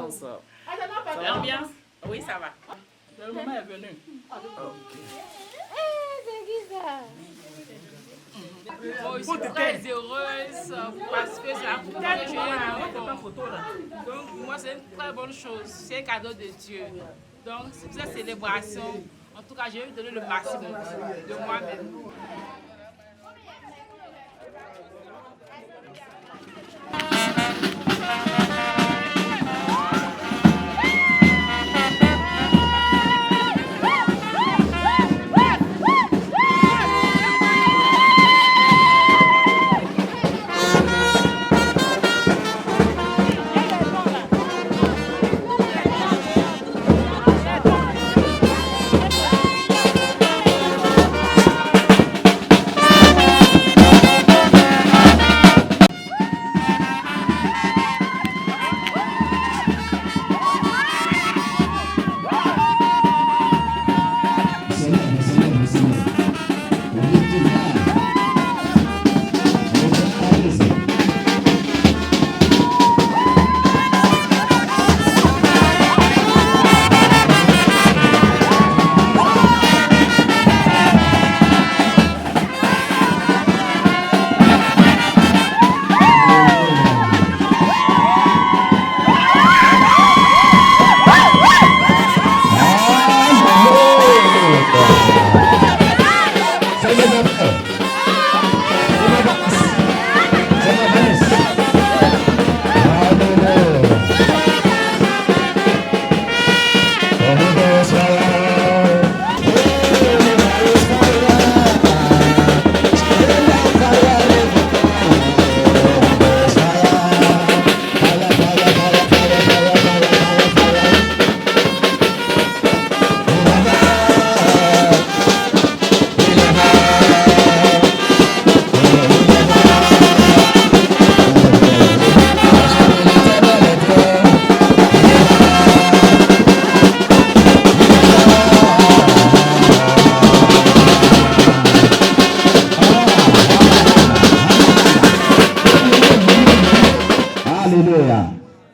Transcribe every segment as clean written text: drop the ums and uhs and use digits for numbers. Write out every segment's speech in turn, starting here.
l'ambiance. L'ambiance? Oui, ça va. Le moment est venu. Je suis très heureuse parce que c'est la première fois que je suis photo. Donc pour moi c'est une très bonne chose, c'est un cadeau de Dieu. Donc c'est cette célébration, en tout cas je vais donner le maximum de moi-même.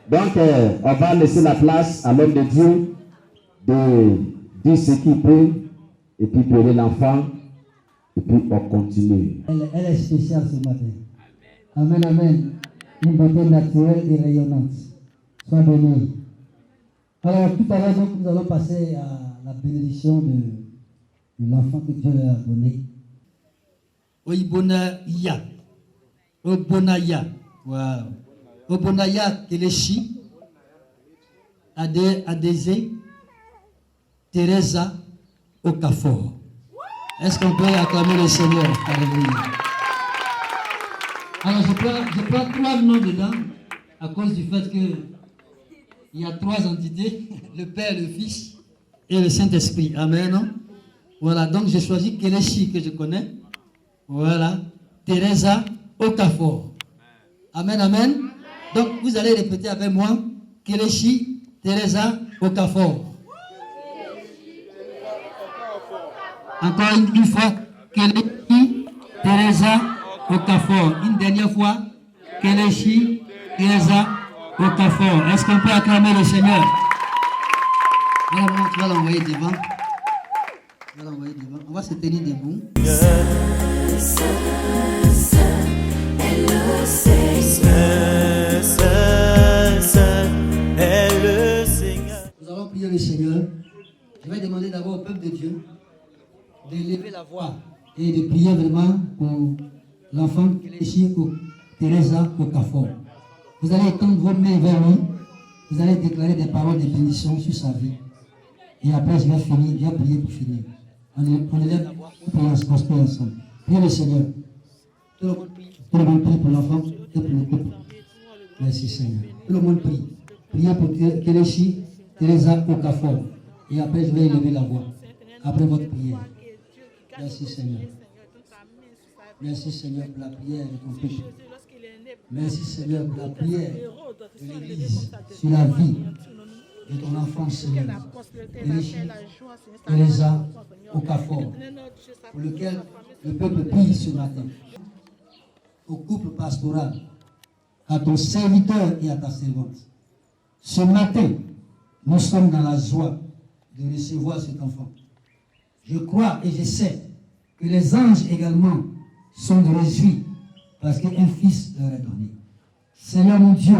Donc, on va laisser la place à l'homme de Dieu de dire ce qu'il peut et puis pleurer l'enfant et puis on continue. Elle est spéciale ce matin. Amen, amen. Une beauté naturelle et rayonnante. Sois béni. Alors, tout à l'heure, nous allons passer à la bénédiction de l'enfant que Dieu leur a donné. Oibonaya. Obonaya. Wow. Obonaya Kelechi. Adeze. Teresa Okafor. Est-ce qu'on peut acclamer le Seigneur? Alléluia. Alors, je prends 3 noms dedans à cause du fait qu'il y a 3 entités, le Père, le Fils et le Saint-Esprit. Amen. Voilà, donc j'ai choisi Kelechi que je connais. Voilà, Teresa Okafor. Amen, amen. Donc, vous allez répéter avec moi, Kelechi, Teresa Okafor. Encore une fois, Kelechi, Teresa Okafor. Une dernière fois, Kelechi, Teresa Okafor. Est-ce qu'on peut acclamer le Seigneur? Voilà, tu vas l'envoyer devant. On va se tenir debout. Nous allons prier le Seigneur. Je vais demander d'abord au peuple de Dieu d'élever la voix et de prier vraiment pour l'enfant Kelechi Teresa Okafor. Vous allez étendre vos mains vers lui. Vous allez déclarer des paroles de bénédiction sur sa vie. Et après, je vais finir, je vais prier pour finir. On élève la voix pour prospérer ensemble. Priez le Seigneur. Tout le monde prie pour l'enfant et pour le couple. Merci Seigneur. Tout le monde prie. Priez pour Kelechi Teresa Okafor. Et après, je vais élever la voix. Après votre prière. Merci Seigneur. Merci Seigneur pour la prière de ton peuple. Merci Seigneur pour la prière de l'Église sur la vie de ton enfant Seigneur. Kelechi Teresa Okafor, pour lequel le peuple prie ce matin. Au couple pastoral, à ton serviteur et à ta servante. Ce matin, nous sommes dans la joie de recevoir cet enfant. Je crois et je sais que les anges également sont réjouis parce qu'un fils leur est donné. Seigneur mon Dieu,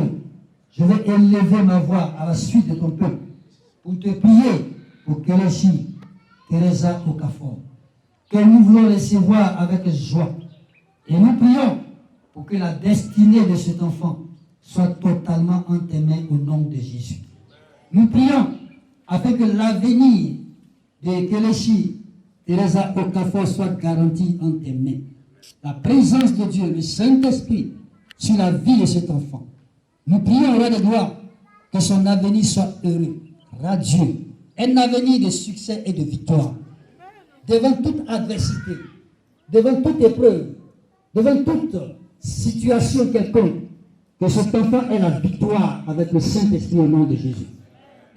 je vais élever ma voix à la suite de ton peuple pour te prier pour Kelechi, Teresa Okafor, que nous voulons recevoir avec joie. Et nous prions pour que la destinée de cet enfant soit totalement en tes mains au nom de Jésus. Nous prions afin que l'avenir de Kelechi, Teresa Okafor soit garanti en tes mains. La présence de Dieu, le Saint-Esprit, sur la vie de cet enfant. Nous prions au roi de gloire que son avenir soit heureux, radieux, un avenir de succès et de victoire. Devant toute adversité, devant toute épreuve, devant toute situation quelconque, que cet enfant ait la victoire avec le Saint-Esprit au nom de Jésus.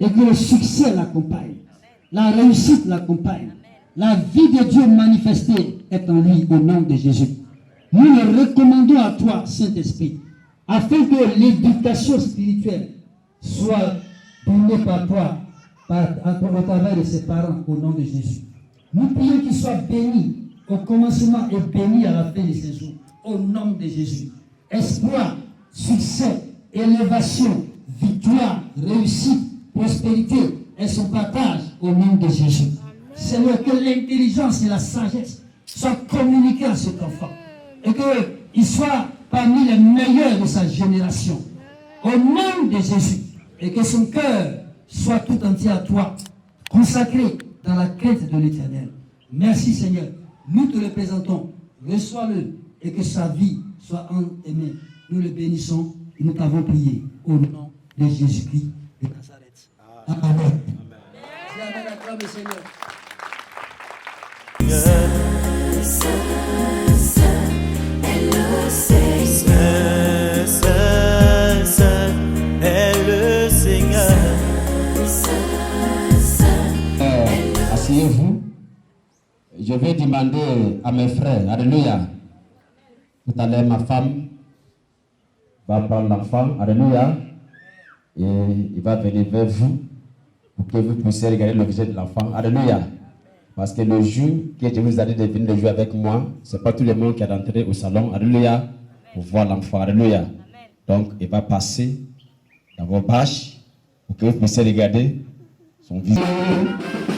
Et que le succès l'accompagne, la réussite l'accompagne, la vie de Dieu manifestée est en lui au nom de Jésus. Nous le recommandons à toi, Saint-Esprit, afin que l'éducation spirituelle soit donnée par toi, au travail de ses parents, au nom de Jésus. Nous prions qu'il soit béni au commencement et béni à la fin de ses jours, au nom de Jésus. Espoir, succès, élévation, victoire, réussite, prospérité et son partage au nom de Jésus. Seigneur, que l'intelligence et la sagesse soient communiquées à cet enfant et qu'il soit parmi les meilleurs de sa génération au nom de Jésus et que son cœur soit tout entier à toi, consacré dans la quête de l'Éternel. Merci Seigneur, nous te le présentons, reçois-le et que sa vie soit en tes mains. Nous le bénissons et nous t'avons prié au nom de Jésus-Christ de Nazareth. Amen. Amen. Acclame le Seigneur. Asseyez-vous. Je vais demander à mes frères, alléluia. Tout à l'heure, ma femme va prendre l'enfant, alléluia, et il va venir vers vous pour que vous puissiez regarder l'objet de l'enfant, alléluia. Parce que le jour que je vous ai dit de venir le jouer avec moi, ce n'est pas tout le monde qui est rentré au salon, alléluia, pour voir l'enfant, alléluia. Donc, il va passer dans vos bâches pour que vous puissiez regarder son visage.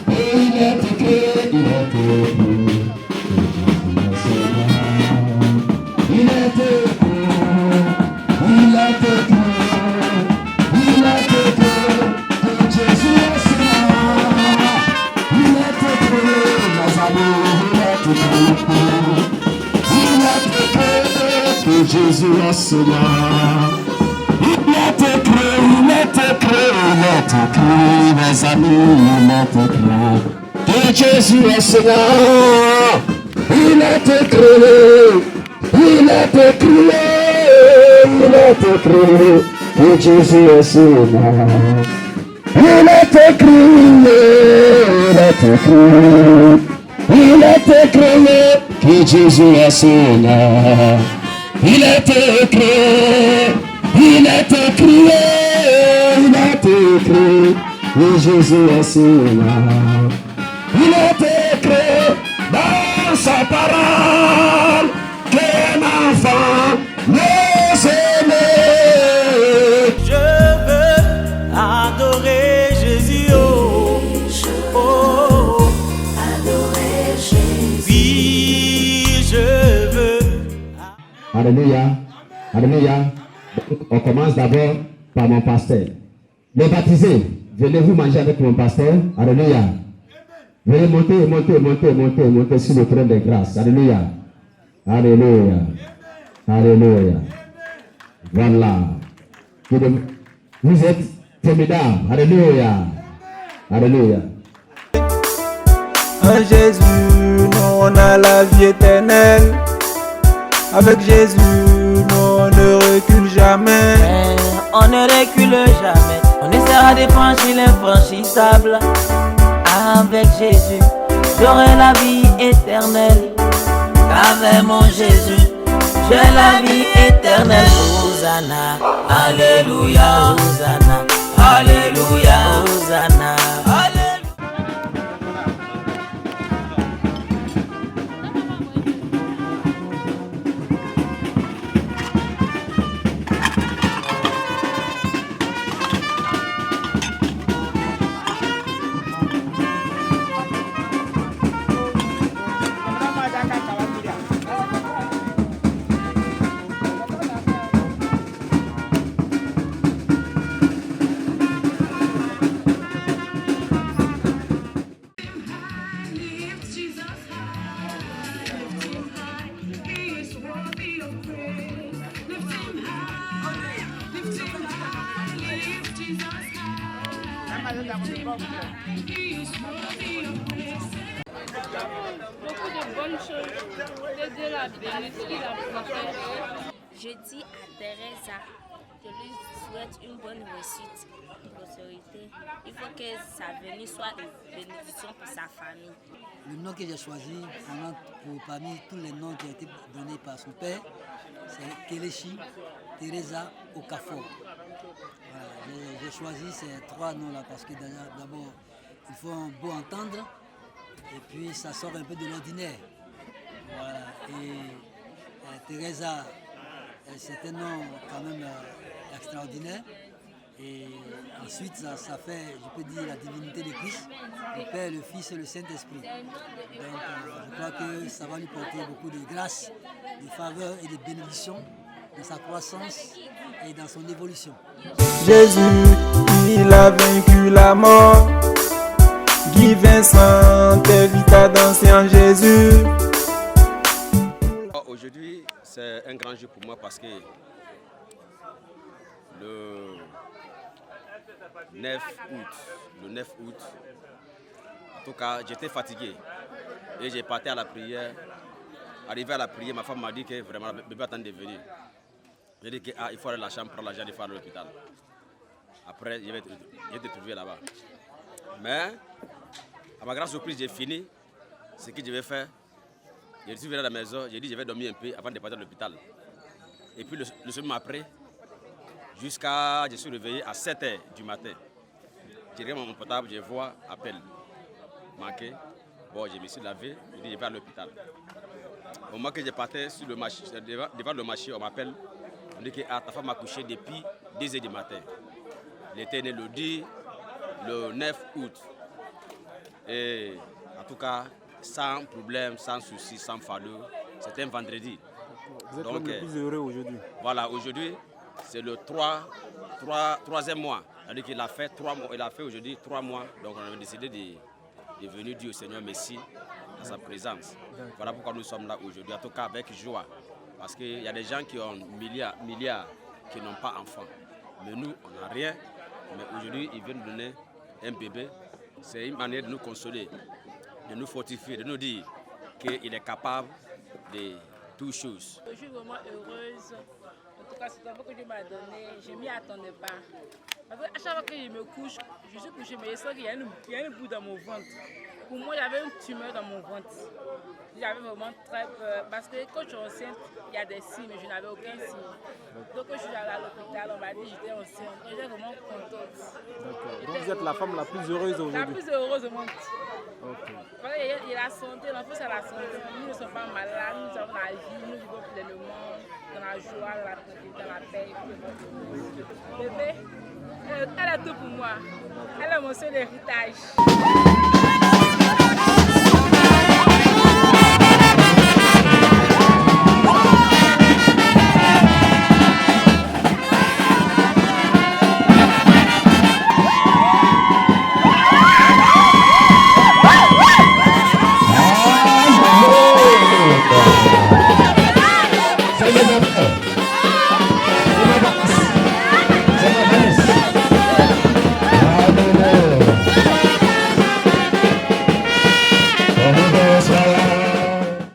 Il est écrit, il est écrit, il est écrit, il est écrit, il est écrit, que Jésus est Seigneur. Il est écrit, mes amis, il est écrit, que Jésus est Seigneur. Il est écrit, il est écrit, il est écrit, mes amis, il est écrit, que Jésus est Seigneur. Il est écrit, il est écrit, il est écrit, que Jésus est Seigneur. Il est écrit, il est écrit, il est écrit, que Jésus est Seigneur. Il est écrit, il est écrit, il est écrit, que Jésus est Seigneur. Il est écrit dans sa parole qu'un enfant nous aimait. Je veux adorer Jésus, oh, oh, adorer Jésus. Oui, je veux. Alléluia, alléluia. Donc, on commence d'abord par mon pasteur. Les baptisés, venez-vous manger avec mon pasteur. Alléluia. Venez monter sur le trône de grâce. Alléluia. Alléluia. Alléluia. Voilà. Vous êtes formidables. Alléluia. Alléluia. En Jésus, nous on a la vie éternelle. Avec Jésus, nous on ne recule jamais. On ne recule jamais. On essaiera de franchir l'infranchissable. Avec Jésus, j'aurai la vie éternelle. Avec mon Jésus, j'ai la vie éternelle. Hosanna, alléluia, Hosanna, Beaucoup de bonnes choses. De Dieu la bénisse, qu'il a protégé. Je dis à Teresa, je lui souhaite une bonne réussite, une prospérité. Il faut que sa venue soit une bénédiction pour sa famille. Le nom que j'ai choisi parmi tous les noms qui ont été donnés par son père, c'est Kelechi Teresa Okafor. Voilà, j'ai choisi ces 3 noms-là parce que d'abord, il faut un beau entendre et puis ça sort un peu de l'ordinaire. Voilà. Et Teresa, c'est un nom quand même extraordinaire. Et ensuite, ça fait, je peux dire, la divinité de Christ, le Père, le Fils et le Saint-Esprit. Donc, je crois que ça va lui porter beaucoup de grâce, de faveur et de bénédictions dans sa croissance et dans son évolution. Jésus, il a vaincu la mort. Guy Vincent t'invite à danser en Jésus. Aujourd'hui, c'est un grand jour pour moi parce que le 9 août, en tout cas, j'étais fatigué et j'ai parti à la prière. Arrivé à la prière, ma femme m'a dit que vraiment le bébé attend de venir. J'ai dit qu'il faut aller à la chambre, prendre l'argent, il faut aller à l'hôpital. Après, je vais te trouver là-bas. Mais, à ma grande surprise, j'ai fini ce que je vais faire. Je suis venu à la maison, j'ai dit je vais dormir un peu avant de partir à l'hôpital. Et puis le soir après, jusqu'à, je suis réveillé à 7h du matin. J'ai regardé mon portable, je vois appel manqué. Bon, je me suis lavé, je dis je vais à l'hôpital. Au moment que je partais sur le marché, devant le marché, on m'appelle. On dit que ta femme a couché depuis 10h du matin. Il était né le 9 août. Et en tout cas, sans problème, sans souci, sans fardeau. C'était un vendredi. Vous êtes l'homme le plus heureux aujourd'hui. Voilà, aujourd'hui, c'est le troisième mois. C'est-à-dire qu'il a fait 3 mois. Il a fait aujourd'hui 3 mois. Donc on a décidé de venir dire au Seigneur merci à sa présence. Voilà pourquoi nous sommes là aujourd'hui. En tout cas avec joie. Parce qu'il y a des gens qui ont milliards qui n'ont pas d'enfants. Mais nous, on n'a rien. Mais aujourd'hui, ils viennent nous donner un bébé. C'est une manière de nous consoler, de nous fortifier, de nous dire qu'il est capable de toutes choses. Je suis vraiment heureuse. En tout cas, cet enfant que Dieu m'a donné, je ne m'y attendais pas. Parce qu'à chaque fois que je me couche, je suis couchée, mais je sens qu'il y a une boue dans mon ventre. Pour moi, il y avait une tumeur dans mon ventre. J'avais vraiment très peur. Parce que quand je suis enceinte, il y a des signes, mais je n'avais aucun signe. Donc quand je suis allée à l'hôpital, on m'a dit que j'étais enceinte. J'étais vraiment contente. Donc vous êtes la femme la plus heureuse aujourd'hui. La plus heureuse au monde. Okay. Parce qu'il y a la santé, l'enfant c'est la santé. Nous ne sommes pas malades, nous avons la vie, nous vivons pleinement dans la joie, dans la tranquillité, dans la paix. Bébé, elle est tout pour moi. Elle est mon seul héritage.